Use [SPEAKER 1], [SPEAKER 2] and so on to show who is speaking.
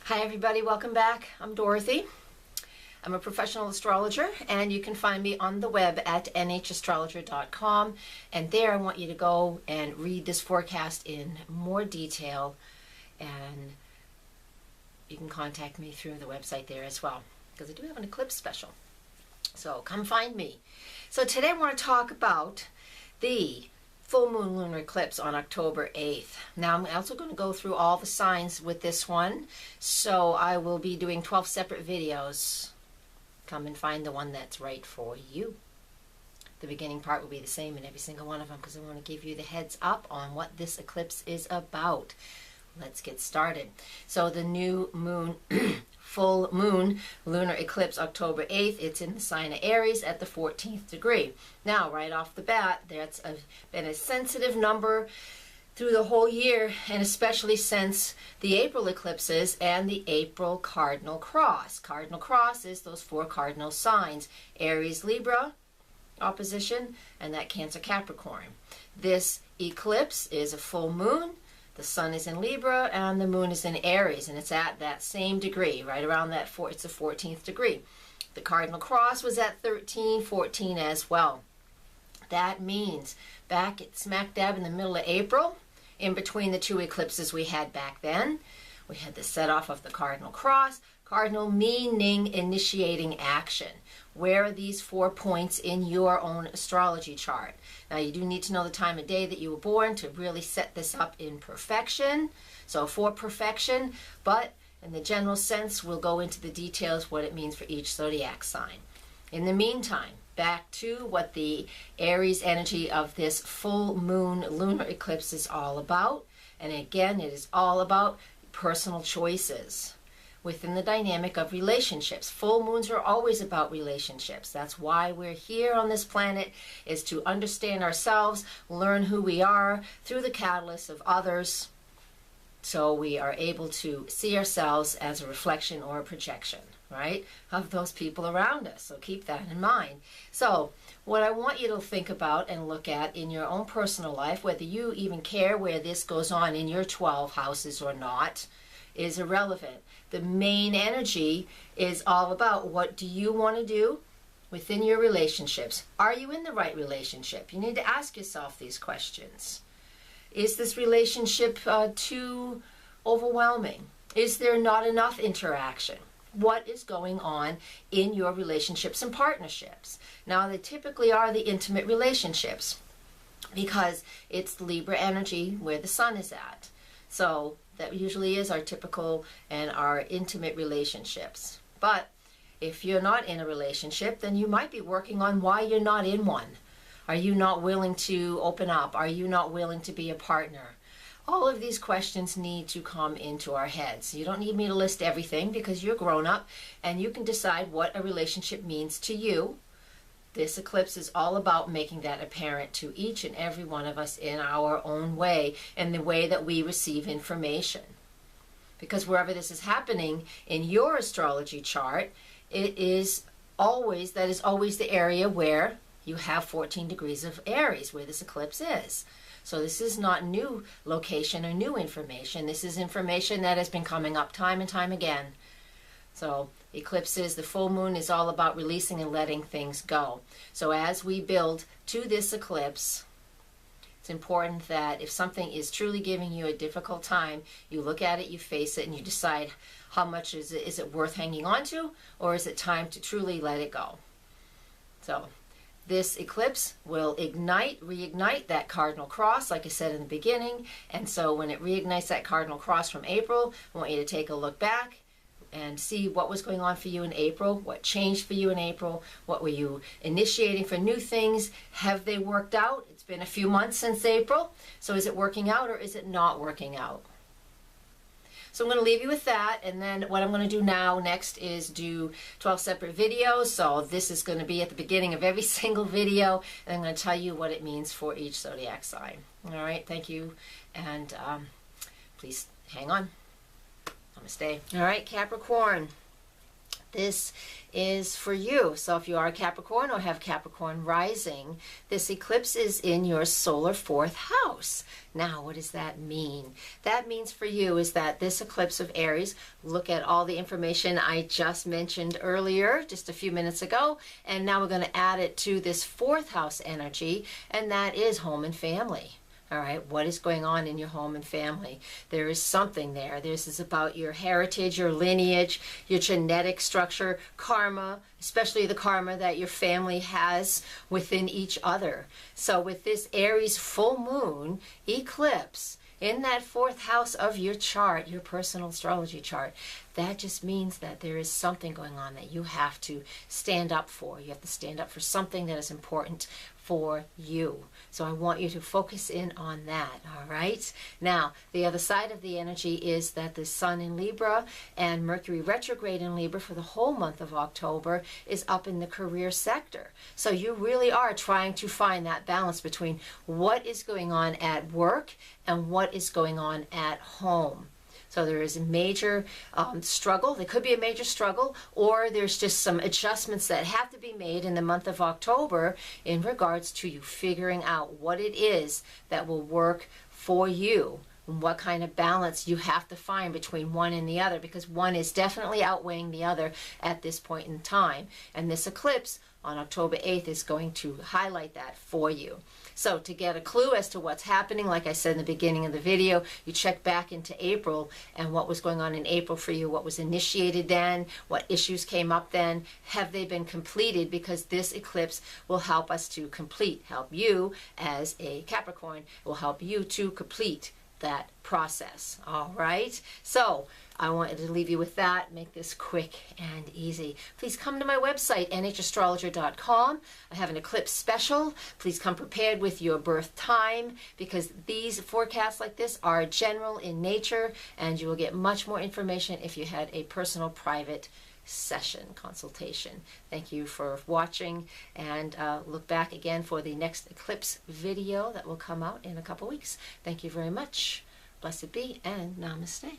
[SPEAKER 1] Hi everybody, welcome back. I'm Dorothy. I'm a professional astrologer and you can find me on the web at nhastrologer.com, and there I want you to go and read this forecast in more detail, and you can contact me through the website there as well, because I do have an eclipse special. So come find me. So today I want to talk about the full moon lunar eclipse on October 8th. Now I'm also going to go through all the signs with this one, so I will be doing 12 separate videos. Come and find the one that's right for you. The beginning part will be the same in every single one of them, because I want to give you the heads up on what this eclipse is about. Let's get started. So the new moon full moon lunar eclipse October 8th, it's in the sign of Aries at the 14th degree. Now right off the bat, that's been a sensitive number through the whole year, and especially since the April eclipses and the April Cardinal Cross. Cardinal Cross is those four cardinal signs: Aries, Libra, opposition, and that Cancer, Capricorn. This eclipse is a full moon. The sun is in Libra and the moon is in Aries, and it's at that same degree, right around that it's the 14th degree. The Cardinal Cross was at 13-14 as well. That means back at smack dab in the middle of April, in between the two eclipses we had back then, we had the set off of the Cardinal Cross. Cardinal meaning initiating action. Where are these 4 points in your own astrology chart? Now you do need to know the time of day that you were born to really set this up in perfection. So for perfection, but in the general sense, we'll go into the details what it means for each zodiac sign. In the meantime, back to what the Aries energy of this full moon lunar eclipse is all about. And again, it is all about personal choices within the dynamic of relationships. Full moons are always about relationships. That's why we're here on this planet, is to understand ourselves, learn who we are through the catalyst of others, so we are able to see ourselves as a reflection or a projection, right, of those people around us. So keep that in mind. So what I want you to think about and look at in your own personal life, whether you even care where this goes on in your 12 houses or not, is irrelevant. The main energy is all about what do you want to do within your relationships. Are you in the right relationship? You need to ask yourself these questions. Is this relationship too overwhelming? Is there not enough interaction? What is going on in your relationships and partnerships? Now, they typically are the intimate relationships, because it's the Libra energy where the sun is at. So that usually is our typical and our intimate relationships. But if you're not in a relationship, then you might be working on why you're not in one. Are you not willing to open up? Are you not willing to be a partner? All of these questions need to come into our heads. You don't need me to list everything, because you're grown up and you can decide what a relationship means to you. This eclipse is all about making that apparent to each and every one of us in our own way, and the way that we receive information. Because wherever this is happening in your astrology chart, that is always the area where you have 14 degrees of Aries, where this eclipse is. So this is not new location or new information. This is information that has been coming up time and time again. So eclipses, the full moon is all about releasing and letting things go. So as we build to this eclipse, it's important that if something is truly giving you a difficult time, you look at it, you face it, and you decide how much is it worth hanging on to, or is it time to truly let it go. So this eclipse will reignite that Cardinal Cross, like I said in the beginning. And so when it reignites that Cardinal Cross from April, I want you to take a look back and see what was going on for you in April, what changed for you in April, what were you initiating for new things, have they worked out? It's been a few months since April, so is it working out or is it not working out? So I'm going to leave you with that, and then what I'm going to do next is do 12 separate videos. So this is going to be at the beginning of every single video, and I'm going to tell you what it means for each zodiac sign. All right, thank you, and please hang on. Namaste. All right, Capricorn. This is for you. So if you are a Capricorn or have Capricorn rising, this eclipse is in your solar fourth house. Now, what does that mean? That means for you is that this eclipse of Aries, look at all the information I just mentioned earlier, just a few minutes ago, and now we're going to add it to this fourth house energy, and that is home and family. All right, what is going on in your home and family? There is something there. This is about your heritage, your lineage, your genetic structure, karma, especially the karma that your family has within each other. So with this Aries full moon eclipse in that fourth house of your chart, your personal astrology chart, that just means that there is something going on that you have to stand up for. You have to stand up for something that is important for you. So I want you to focus in on that, all right? Now, the other side of the energy is that the Sun in Libra and Mercury retrograde in Libra for the whole month of October is up in the career sector. So you really are trying to find that balance between what is going on at work and what is going on at home. So there is a major struggle. There could be a major struggle, or there's just some adjustments that have to be made in the month of October in regards to you figuring out what it is that will work for you and what kind of balance you have to find between one and the other, because one is definitely outweighing the other at this point in time. And this eclipse on October 8th is going to highlight that for you. So to get a clue as to what's happening, like I said in the beginning of the video, you check back into April and what was going on in April for you, what was initiated then, what issues came up then, have they been completed, because this eclipse will help us to complete, help you as a Capricorn, will help you to complete that process. All right, so I wanted to leave you with that, make this quick and easy. Please come to my website, nhastrologer.com. I have an eclipse special. Please come prepared with your birth time, because these forecasts like this are general in nature, and you will get much more information if you had a personal private session consultation. Thank you for watching, and look back again for the next eclipse video that will come out in a couple weeks. Thank you very much. Blessed be, and namaste.